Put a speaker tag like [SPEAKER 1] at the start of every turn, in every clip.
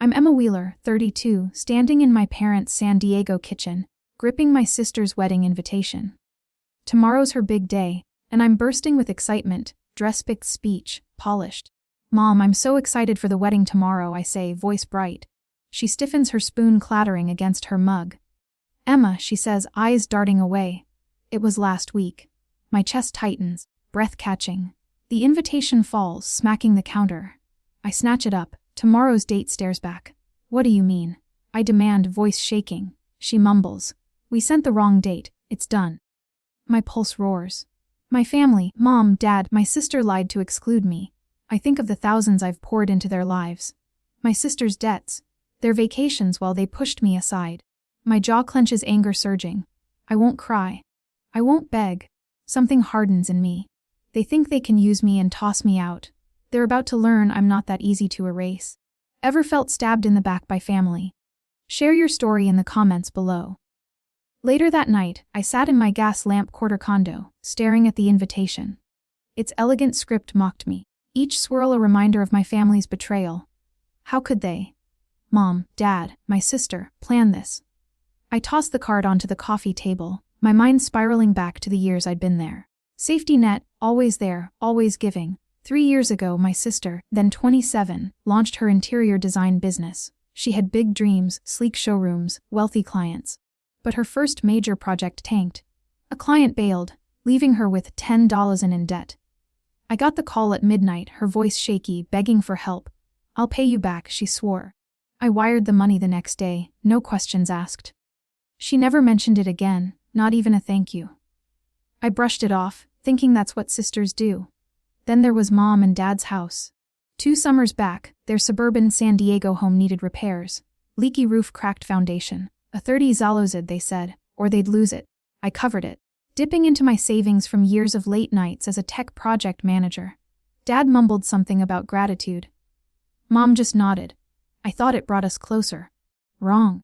[SPEAKER 1] I'm Emma Wheeler, 32, standing in my parents' San Diego kitchen, gripping my sister's wedding invitation. Tomorrow's her big day, and I'm bursting with excitement, dress picked, speech, polished. Mom, I'm so excited for the wedding tomorrow, I say, voice bright. She stiffens, her spoon clattering against her mug. Emma, she says, eyes darting away. It was last week. My chest tightens, breath catching. The invitation falls, smacking the counter. I snatch it up. Tomorrow's date stares back. What do you mean? I demand, voice shaking. She mumbles. We sent the wrong date. It's done. My pulse roars. My family, Mom, Dad, my sister lied to exclude me. I think of the thousands I've poured into their lives. My sister's debts. Their vacations while they pushed me aside. My jaw clenches, anger surging. I won't cry. I won't beg. Something hardens in me. They think they can use me and toss me out. They're about to learn I'm not that easy to erase. Ever felt stabbed in the back by family? Share your story in the comments below. Later that night, I sat in my gas lamp quarter condo, staring at the invitation. Its elegant script mocked me, each swirl a reminder of my family's betrayal. How could they? Mom, Dad, my sister, plan this? I tossed the card onto the coffee table, my mind spiraling back to the years I'd been there. Safety net, always there, always giving. 3 years ago, my sister, then 27, launched her interior design business. She had big dreams, sleek showrooms, wealthy clients. But her first major project tanked. A client bailed, leaving her with $10 in debt. I got the call at midnight, her voice shaky, begging for help. I'll pay you back, she swore. I wired the money the next day, no questions asked. She never mentioned it again, not even a thank you. I brushed it off, thinking that's what sisters do. Then there was Mom and Dad's house. 2 summers back, their suburban San Diego home needed repairs. Leaky roof, cracked foundation. A 30 zalozid, they said, or they'd lose it. I covered it, dipping into my savings from years of late nights as a tech project manager. Dad mumbled something about gratitude. Mom just nodded. I thought it brought us closer. Wrong.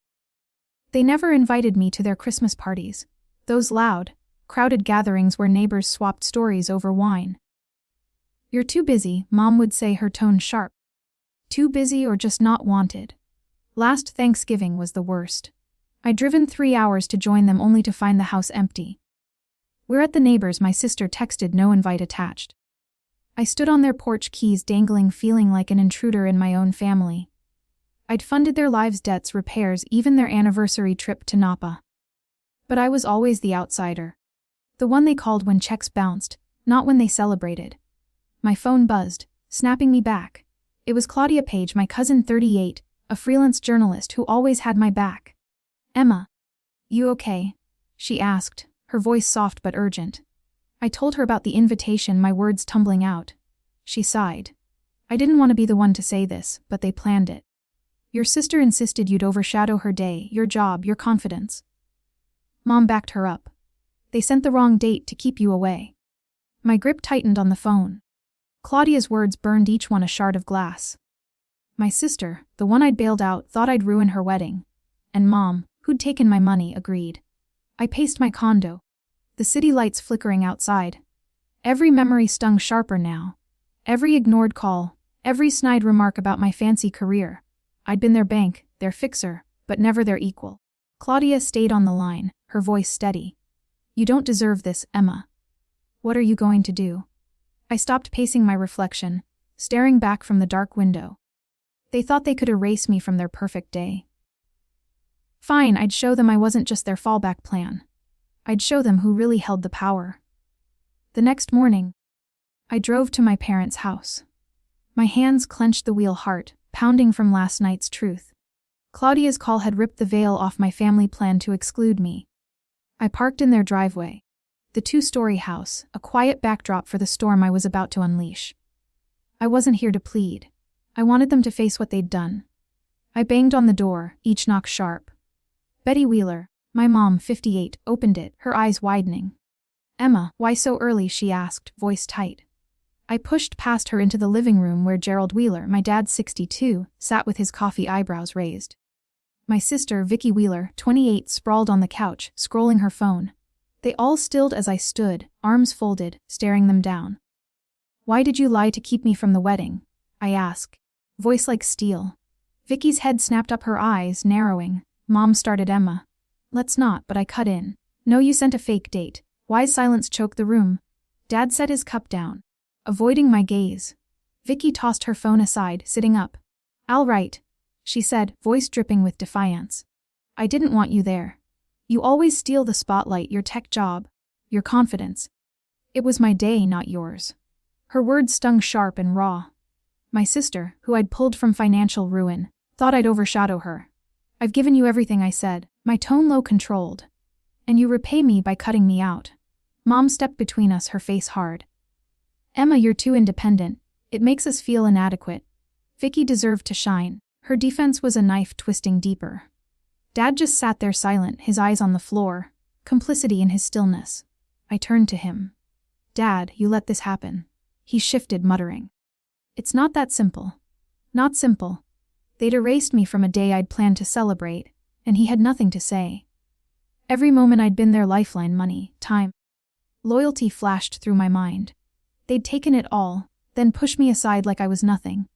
[SPEAKER 1] They never invited me to their Christmas parties. Those loud, crowded gatherings where neighbors swapped stories over wine. You're too busy, Mom would say, her tone sharp. Too busy or just not wanted. Last Thanksgiving was the worst. I'd driven 3 hours to join them only to find the house empty. We're at the neighbors, my sister texted, no invite attached. I stood on their porch, keys dangling, feeling like an intruder in my own family. I'd funded their lives' debts, repairs, even their anniversary trip to Napa. But I was always the outsider. The one they called when checks bounced, not when they celebrated. My phone buzzed, snapping me back. It was Claudia Page, my cousin, 38, a freelance journalist who always had my back. Emma, you okay? She asked, her voice soft but urgent. I told her about the invitation, my words tumbling out. She sighed. I didn't want to be the one to say this, but they planned it. Your sister insisted you'd overshadow her day, your job, your confidence. Mom backed her up. They sent the wrong date to keep you away. My grip tightened on the phone. Claudia's words burned, each one a shard of glass. My sister, the one I'd bailed out, thought I'd ruin her wedding. And Mom, who'd taken my money, agreed. I paced my condo. The city lights flickering outside. Every memory stung sharper now. Every ignored call, every snide remark about my fancy career. I'd been their bank, their fixer, but never their equal. Claudia stayed on the line, her voice steady. You don't deserve this, Emma. What are you going to do? I stopped pacing my reflection, staring back from the dark window. They thought they could erase me from their perfect day. Fine, I'd show them I wasn't just their fallback plan. I'd show them who really held the power. The next morning, I drove to my parents' house. My hands clenched, the wheel heart pounding from last night's truth. Claudia's call had ripped the veil off my family plan to exclude me. I parked in their driveway. The 2-story house, a quiet backdrop for the storm I was about to unleash. I wasn't here to plead. I wanted them to face what they'd done. I banged on the door, each knock sharp. Betty Wheeler, my mom, 58, opened it, her eyes widening. Emma, why so early? She asked, voice tight. I pushed past her into the living room where Gerald Wheeler, my dad, 62, sat with his coffee, eyebrows raised. My sister, Vicky Wheeler, 28, sprawled on the couch, scrolling her phone. They all stilled as I stood, arms folded, staring them down. Why did you lie to keep me from the wedding? I asked, voice like steel. Vicky's head snapped up, her eyes narrowing. Mom started Emma. Let's not, but I cut in. No, you sent a fake date. Wise silence choked the room. Dad set his cup down, avoiding my gaze. Vicky tossed her phone aside, sitting up. All right, she said, voice dripping with defiance. I didn't want you there. You always steal the spotlight, your tech job, your confidence. It was my day, not yours. Her words stung sharp and raw. My sister, who I'd pulled from financial ruin, thought I'd overshadow her. I've given you everything, I said, my tone low, controlled. And you repay me by cutting me out. Mom stepped between us, her face hard. Emma, you're too independent. It makes us feel inadequate. Vicky deserved to shine. Her defense was a knife twisting deeper. Dad just sat there silent, his eyes on the floor, complicity in his stillness. I turned to him. Dad, you let this happen. He shifted, muttering. It's not that simple. Not simple. They'd erased me from a day I'd planned to celebrate, and he had nothing to say. Every moment I'd been their lifeline, money, time. Loyalty flashed through my mind. They'd taken it all, then pushed me aside like I was nothing.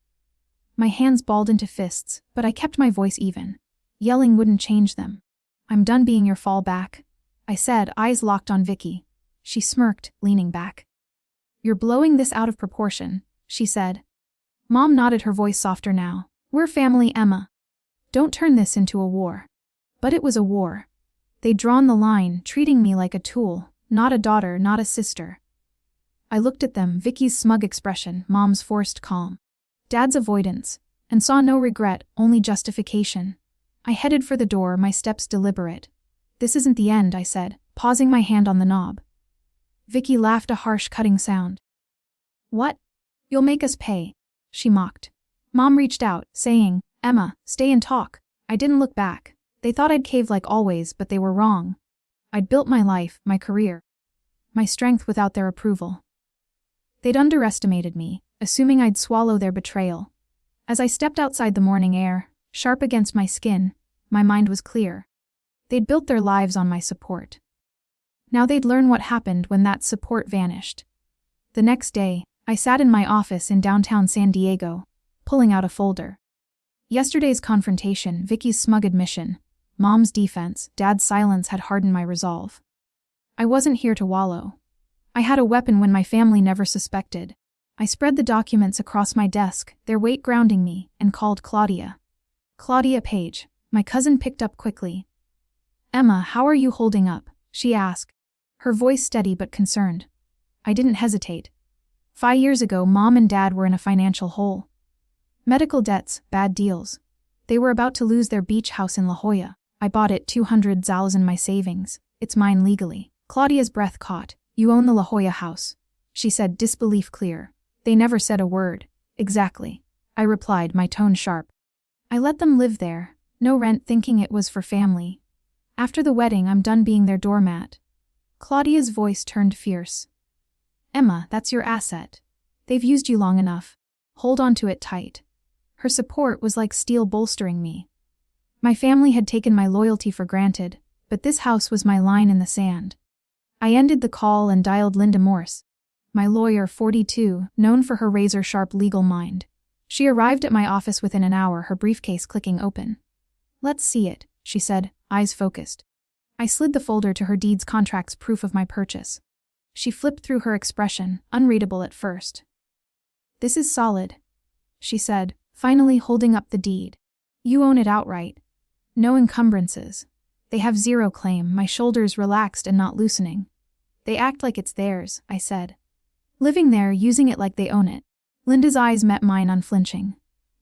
[SPEAKER 1] My hands balled into fists, but I kept my voice even. Yelling wouldn't change them. I'm done being your fallback, I said, eyes locked on Vicky. She smirked, leaning back. You're blowing this out of proportion, she said. Mom nodded, her voice softer now. We're family, Emma. Don't turn this into a war. But it was a war. They'd drawn the line, treating me like a tool, not a daughter, not a sister. I looked at them, Vicky's smug expression, Mom's forced calm. Dad's avoidance, and saw no regret, only justification. I headed for the door, my steps deliberate. This isn't the end, I said, pausing my hand on the knob. Vicky laughed, a harsh, cutting sound. What? You'll make us pay, she mocked. Mom reached out, saying, Emma, stay and talk. I didn't look back. They thought I'd cave like always, but they were wrong. I'd built my life, my career, my strength without their approval. They'd underestimated me, assuming I'd swallow their betrayal. As I stepped outside, the morning air, sharp against my skin, my mind was clear. They'd built their lives on my support. Now they'd learn what happened when that support vanished. The next day, I sat in my office in downtown San Diego, pulling out a folder. Yesterday's confrontation, Vicky's smug admission, Mom's defense, Dad's silence had hardened my resolve. I wasn't here to wallow. I had a weapon when my family never suspected. I spread the documents across my desk, their weight grounding me, and called Claudia. Claudia Page. My cousin picked up quickly. Emma, how are you holding up? She asked, her voice steady but concerned. I didn't hesitate. 5 years ago, Mom and Dad were in a financial hole. Medical debts, bad deals. They were about to lose their beach house in La Jolla. I bought it, $200,000 in my savings. It's mine legally. Claudia's breath caught. You own the La Jolla house, she said, disbelief clear. They never said a word. Exactly, I replied, my tone sharp. I let them live there, no rent, thinking it was for family. After the wedding, I'm done being their doormat. Claudia's voice turned fierce. Emma, that's your asset. They've used you long enough. Hold on to it tight. Her support was like steel bolstering me. My family had taken my loyalty for granted, but this house was my line in the sand. I ended the call and dialed Linda Morse, my lawyer, 42, known for her razor-sharp legal mind. She arrived at my office within an hour, her briefcase clicking open. Let's see it, she said, eyes focused. I slid the folder to her, deeds, contracts, proof of my purchase. She flipped through, her expression, unreadable at first. This is solid, she said, finally holding up the deed. You own it outright. No encumbrances. They have zero claim. My shoulders relaxed and not loosening. They act like it's theirs, I said. Living there, using it like they own it. Linda's eyes met mine, unflinching.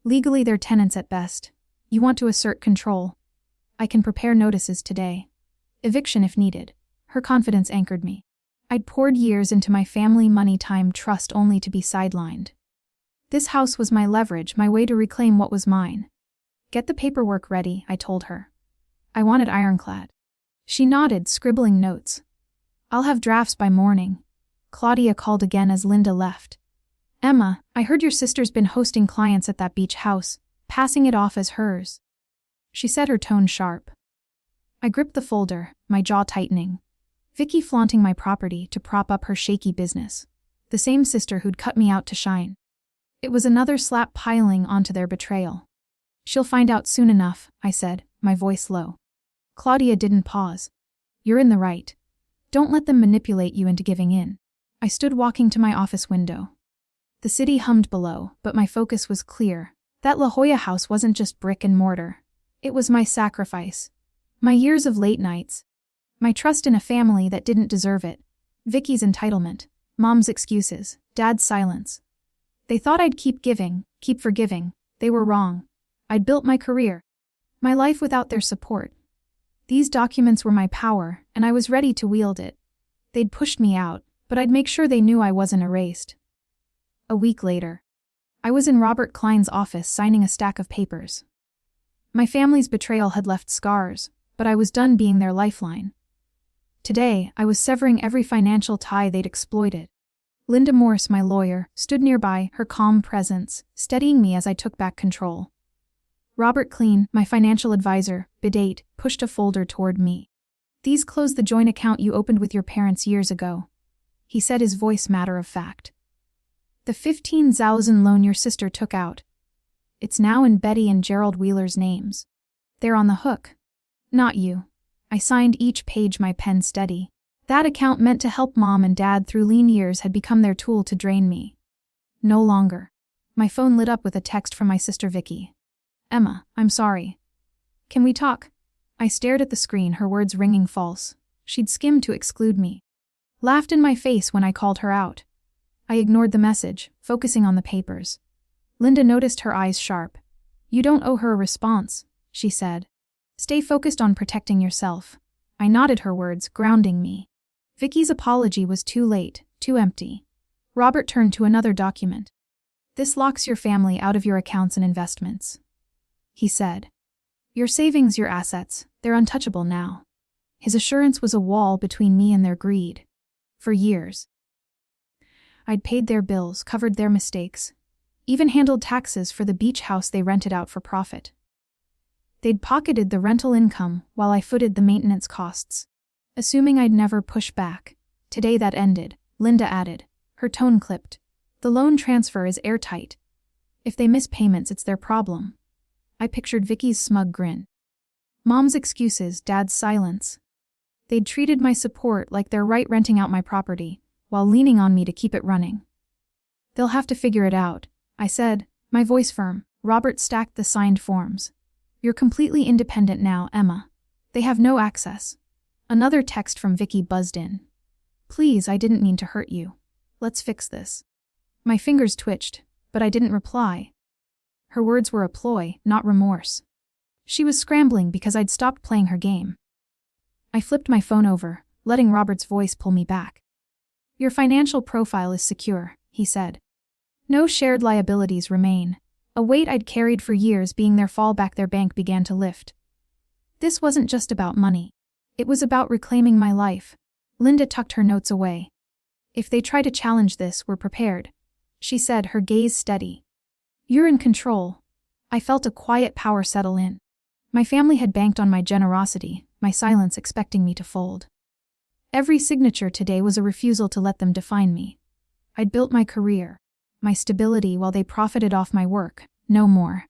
[SPEAKER 1] Legally, they're tenants at best. You want to assert control. I can prepare notices today. Eviction if needed. Her confidence anchored me. I'd poured years into my family, money, time, trust, only to be sidelined. This house was my leverage, my way to reclaim what was mine. Get the paperwork ready, I told her. I want it ironclad. She nodded, scribbling notes. I'll have drafts by morning. Claudia called again as Linda left. Emma, I heard your sister's been hosting clients at that beach house, passing it off as hers. She said, her tone sharp. I gripped the folder, my jaw tightening. Vicky flaunting my property to prop up her shaky business. The same sister who'd cut me out to shine. It was another slap piling onto their betrayal. She'll find out soon enough, I said, my voice low. Claudia didn't pause. You're in the right. Don't let them manipulate you into giving in. I stood walking to my office window. The city hummed below, but my focus was clear. That La Jolla house wasn't just brick and mortar. It was my sacrifice. My years of late nights. My trust in a family that didn't deserve it. Vicky's entitlement. Mom's excuses. Dad's silence. They thought I'd keep giving, keep forgiving. They were wrong. I'd built my career. My life without their support. These documents were my power, and I was ready to wield it. They'd pushed me out, but I'd make sure they knew I wasn't erased. A week later, I was in Robert Klein's office signing a stack of papers. My family's betrayal had left scars, but I was done being their lifeline. Today, I was severing every financial tie they'd exploited. Linda Morse, my lawyer, stood nearby, her calm presence, steadying me as I took back control. Robert Klein, my financial advisor, bidate, pushed a folder toward me. These close the joint account you opened with your parents years ago. He said, his voice matter of fact. The 15,000 loan your sister took out. It's now in Betty and Gerald Wheeler's names. They're on the hook. Not you. I signed each page, my pen steady. That account meant to help Mom and Dad through lean years had become their tool to drain me. No longer. My phone lit up with a text from my sister Vicky. Emma, I'm sorry. Can we talk? I stared at the screen, her words ringing false. She'd skimmed to exclude me. Laughed in my face when I called her out. I ignored the message, focusing on the papers. Linda noticed, her eyes sharp. You don't owe her a response, she said. Stay focused on protecting yourself. I nodded, her words grounding me. Vicky's apology was too late, too empty. Robert turned to another document. This locks your family out of your accounts and investments, he said. Your savings, your assets, they're untouchable now. His assurance was a wall between me and their greed. For years, I'd paid their bills, covered their mistakes, even handled taxes for the beach house they rented out for profit. They'd pocketed the rental income while I footed the maintenance costs, assuming I'd never push back. Today that ended, Linda added, her tone clipped. The loan transfer is airtight. If they miss payments, it's their problem. I pictured Vicky's smug grin. Mom's excuses, Dad's silence. They'd treated my support like they're right, renting out my property, while leaning on me to keep it running. They'll have to figure it out, I said, my voice firm. Robert stacked the signed forms. You're completely independent now, Emma. They have no access. Another text from Vicky buzzed in. Please, I didn't mean to hurt you. Let's fix this. My fingers twitched, but I didn't reply. Her words were a ploy, not remorse. She was scrambling because I'd stopped playing her game. I flipped my phone over, letting Robert's voice pull me back. Your financial profile is secure, he said. No shared liabilities remain. A weight I'd carried for years being their fallback, their bank began to lift. This wasn't just about money. It was about reclaiming my life. Linda tucked her notes away. If they try to challenge this, we're prepared, she said, her gaze steady. You're in control. I felt a quiet power settle in. My family had banked on my generosity, my silence expecting me to fold. Every signature today was a refusal to let them define me. I'd built my career, my stability, while they profited off my work, no more.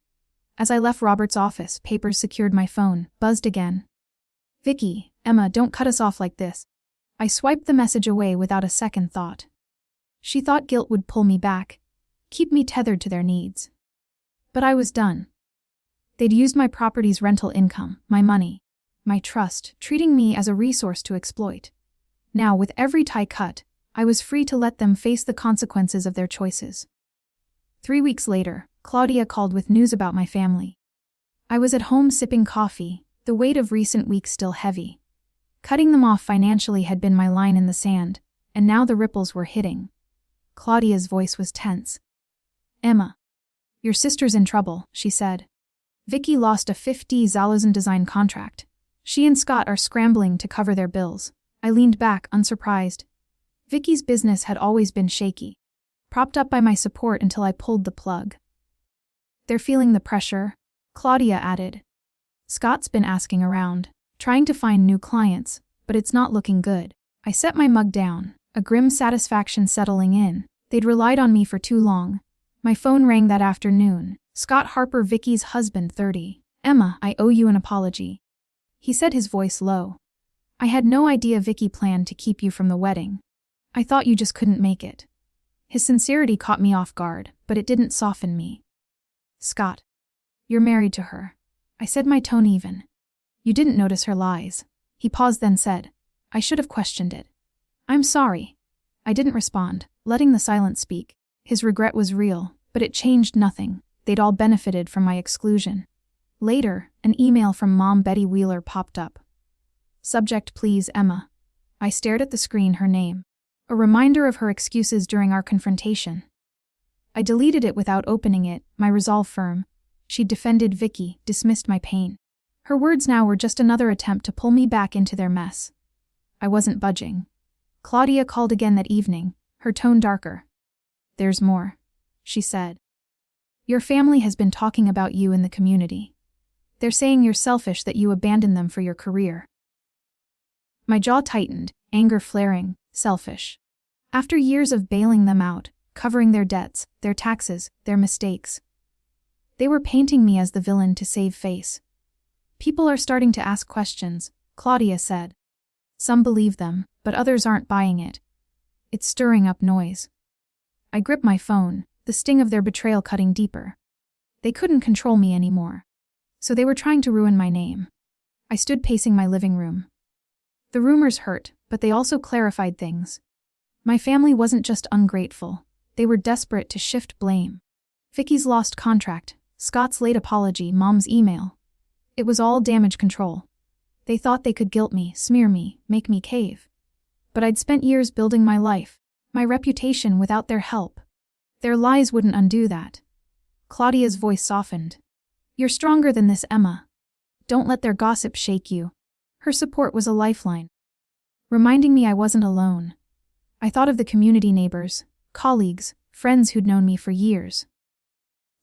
[SPEAKER 1] As I left Robert's office, papers secured my phone, buzzed again. Vicky, Emma, don't cut us off like this. I swiped the message away without a second thought. She thought guilt would pull me back, keep me tethered to their needs. But I was done. They'd used my property's rental income, my money, my trust, treating me as a resource to exploit. Now, with every tie cut, I was free to let them face the consequences of their choices. 3 weeks later, Claudia called with news about my family. I was at home sipping coffee, the weight of recent weeks still heavy. Cutting them off financially had been my line in the sand, and now the ripples were hitting. Claudia's voice was tense. Emma, your sister's in trouble, she said. Vicky lost a $50,000 design contract. She and Scott are scrambling to cover their bills. I leaned back, unsurprised. Vicky's business had always been shaky, propped up by my support until I pulled the plug. They're feeling the pressure, Claudia added. Scott's been asking around, trying to find new clients, but it's not looking good. I set my mug down, a grim satisfaction settling in. They'd relied on me for too long. My phone rang that afternoon, Scott Harper, Vicky's husband, 30. Emma, I owe you an apology. He said, his voice low. I had no idea Vicky planned to keep you from the wedding. I thought you just couldn't make it. His sincerity caught me off guard, but it didn't soften me. Scott. You're married to her. I said, my tone even. You didn't notice her lies. He paused, then said, I should have questioned it. I'm sorry. I didn't respond, letting the silence speak. His regret was real, but it changed nothing. They'd all benefited from my exclusion. Later, an email from Mom Betty Wheeler popped up. Subject, please, Emma. I stared at the screen, her name. A reminder of her excuses during our confrontation. I deleted it without opening it, my resolve firm. She'd defended Vicky, dismissed my pain. Her words now were just another attempt to pull me back into their mess. I wasn't budging. Claudia called again that evening, her tone darker. There's more, she said. Your family has been talking about you in the community. They're saying you're selfish, that you abandoned them for your career. My jaw tightened, anger flaring. Selfish. After years of bailing them out, covering their debts, their taxes, their mistakes. They were painting me as the villain to save face. People are starting to ask questions, Claudia said. Some believe them, but others aren't buying it. It's stirring up noise. I gripped my phone, the sting of their betrayal cutting deeper. They couldn't control me anymore. So they were trying to ruin my name. I stood pacing my living room. The rumors hurt, but they also clarified things. My family wasn't just ungrateful, they were desperate to shift blame. Vicky's lost contract, Scott's late apology, Mom's email. It was all damage control. They thought they could guilt me, smear me, make me cave. But I'd spent years building my life, my reputation without their help. Their lies wouldn't undo that. Claudia's voice softened. You're stronger than this, Emma. Don't let their gossip shake you. Her support was a lifeline, reminding me I wasn't alone. I thought of the community, neighbors, colleagues, friends who'd known me for years.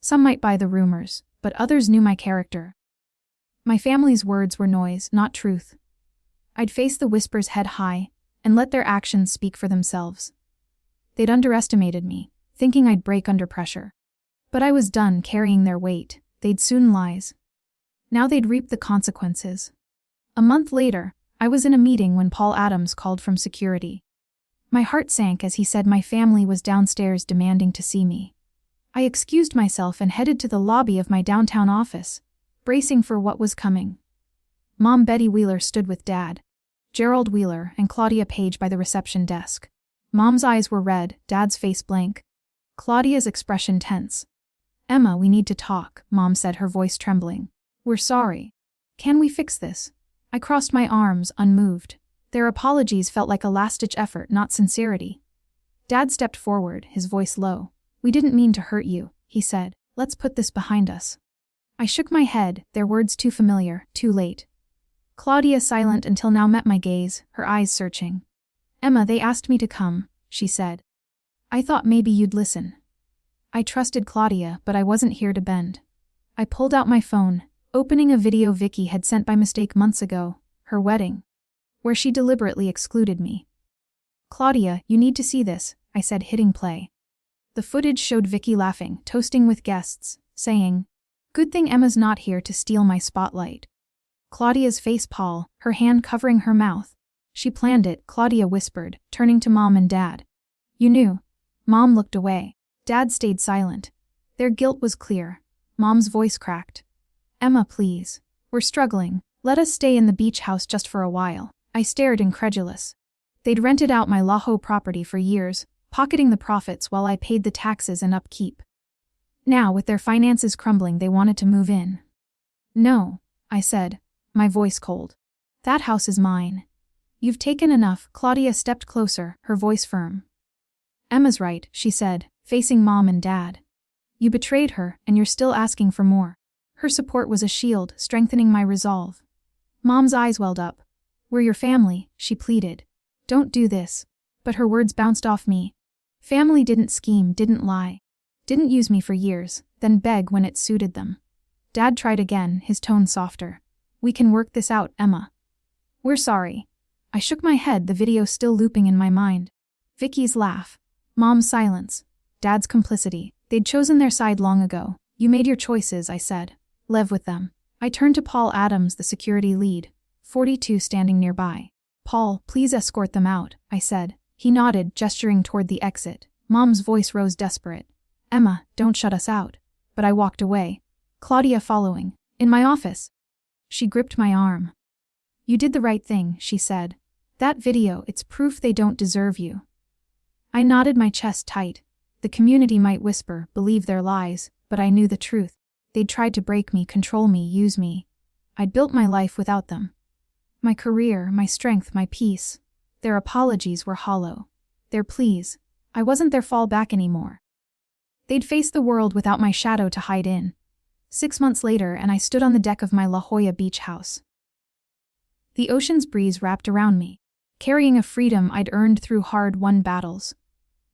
[SPEAKER 1] Some might buy the rumors, but others knew my character. My family's words were noise, not truth. I'd face the whispers head high, and let their actions speak for themselves. They'd underestimated me, thinking I'd break under pressure. But I was done carrying their weight. They'd soon lies. Now they'd reap the consequences. A month later, I was in a meeting when Paul Adams called from security. My heart sank as he said my family was downstairs demanding to see me. I excused myself and headed to the lobby of my downtown office, bracing for what was coming. Mom Betty Wheeler stood with Dad, Gerald Wheeler, and Claudia Page by the reception desk. Mom's eyes were red, Dad's face blank. Claudia's expression tense. Emma, we need to talk, Mom said, her voice trembling. We're sorry. Can we fix this? I crossed my arms, unmoved. Their apologies felt like a last-ditch effort, not sincerity. Dad stepped forward, his voice low. We didn't mean to hurt you, he said. Let's put this behind us. I shook my head, their words too familiar, too late. Claudia, silent until now, met my gaze, her eyes searching. Emma, they asked me to come, she said. I thought maybe you'd listen. I trusted Claudia, but I wasn't here to bend. I pulled out my phone, opening a video Vicky had sent by mistake months ago, her wedding, where she deliberately excluded me. Claudia, you need to see this, I said, hitting play. The footage showed Vicky laughing, toasting with guests, saying, good thing Emma's not here to steal my spotlight. Claudia's face pale, her hand covering her mouth. She planned it, Claudia whispered, turning to Mom and Dad. You knew. Mom looked away. Dad stayed silent. Their guilt was clear. Mom's voice cracked. Emma, please. We're struggling. Let us stay in the beach house just for a while. I stared, incredulous. They'd rented out my Laho property for years, pocketing the profits while I paid the taxes and upkeep. Now, with their finances crumbling, they wanted to move in. No, I said, my voice cold. That house is mine. You've taken enough. Claudia stepped closer, her voice firm. Emma's right, she said, facing Mom and Dad. You betrayed her, and you're still asking for more. Her support was a shield, strengthening my resolve. Mom's eyes welled up. We're your family, she pleaded. Don't do this. But her words bounced off me. Family didn't scheme, didn't lie. Didn't use me for years, then beg when it suited them. Dad tried again, his tone softer. We can work this out, Emma. We're sorry. I shook my head, the video still looping in my mind. Vicky's laugh. Mom's silence. Dad's complicity. They'd chosen their side long ago, You made your choices, I said. Live with them. I turned to Paul Adams, the security lead, 42, standing nearby. Paul, please escort them out, I said. He nodded, gesturing toward the exit. Mom's voice rose desperate. Emma, don't shut us out. But I walked away. Claudia following. In my office. She gripped my arm. You did the right thing, she said. That video, it's proof they don't deserve you. I nodded, my chest tight. The community might whisper, believe their lies, but I knew the truth. They'd tried to break me, control me, use me. I'd built my life without them. My career, my strength, my peace. Their apologies were hollow. Their pleas. I wasn't their fallback anymore. They'd faced the world without my shadow to hide in. 6 months later, and I stood on the deck of my La Jolla beach house. The ocean's breeze wrapped around me, carrying a freedom I'd earned through hard-won battles.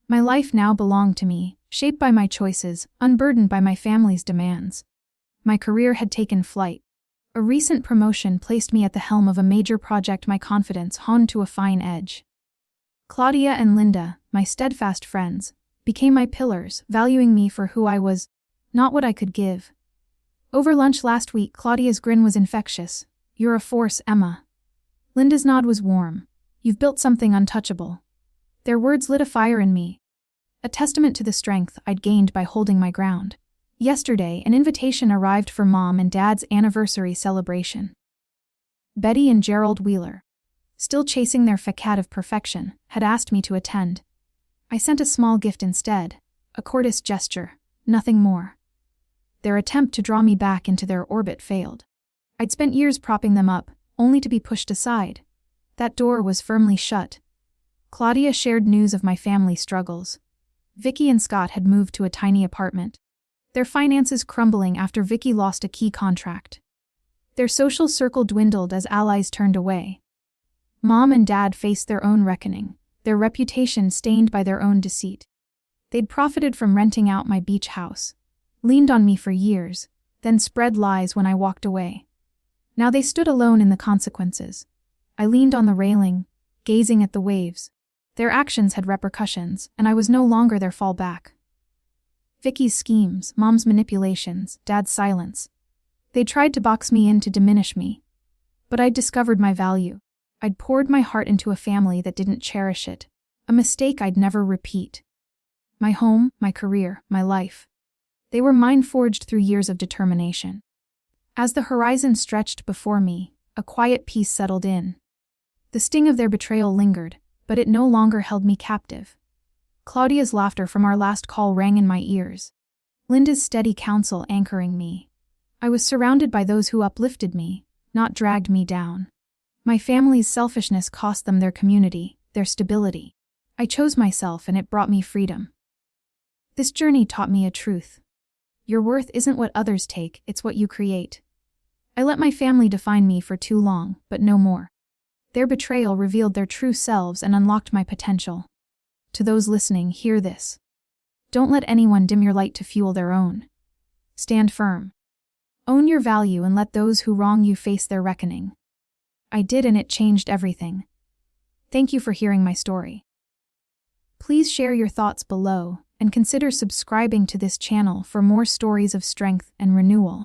[SPEAKER 1] My life now belonged to me, shaped by my choices, unburdened by my family's demands. My career had taken flight. A recent promotion placed me at the helm of a major project, my confidence honed to a fine edge. Claudia and Linda, my steadfast friends, became my pillars, valuing me for who I was, not what I could give. Over lunch last week, Claudia's grin was infectious. You're a force, Emma. Linda's nod was warm. You've built something untouchable. Their words lit a fire in me, a testament to the strength I'd gained by holding my ground. Yesterday, an invitation arrived for Mom and Dad's anniversary celebration. Betty and Gerald Wheeler, still chasing their facade of perfection, had asked me to attend. I sent a small gift instead, a courteous gesture, nothing more. Their attempt to draw me back into their orbit failed. I'd spent years propping them up, only to be pushed aside. That door was firmly shut. Claudia shared news of my family struggles. Vicky and Scott had moved to a tiny apartment, their finances crumbling after Vicky lost a key contract. Their social circle dwindled as allies turned away. Mom and Dad faced their own reckoning, their reputation stained by their own deceit. They'd profited from renting out my beach house, leaned on me for years, then spread lies when I walked away. Now they stood alone in the consequences. I leaned on the railing, gazing at the waves. Their actions had repercussions, and I was no longer their fallback. Vicky's schemes, Mom's manipulations, Dad's silence. They tried to box me in to diminish me. But I'd discovered my value. I'd poured my heart into a family that didn't cherish it, a mistake I'd never repeat. My home, my career, my life. They were mine, forged through years of determination. As the horizon stretched before me, a quiet peace settled in. The sting of their betrayal lingered, but it no longer held me captive. Claudia's laughter from our last call rang in my ears. Linda's steady counsel anchoring me. I was surrounded by those who uplifted me, not dragged me down. My family's selfishness cost them their community, their stability. I chose myself, and it brought me freedom. This journey taught me a truth. Your worth isn't what others take, it's what you create. I let my family define me for too long, but no more. Their betrayal revealed their true selves and unlocked my potential. To those listening, hear this. Don't let anyone dim your light to fuel their own. Stand firm. Own your value and let those who wrong you face their reckoning. I did, and it changed everything. Thank you for hearing my story. Please share your thoughts below and consider subscribing to this channel for more stories of strength and renewal.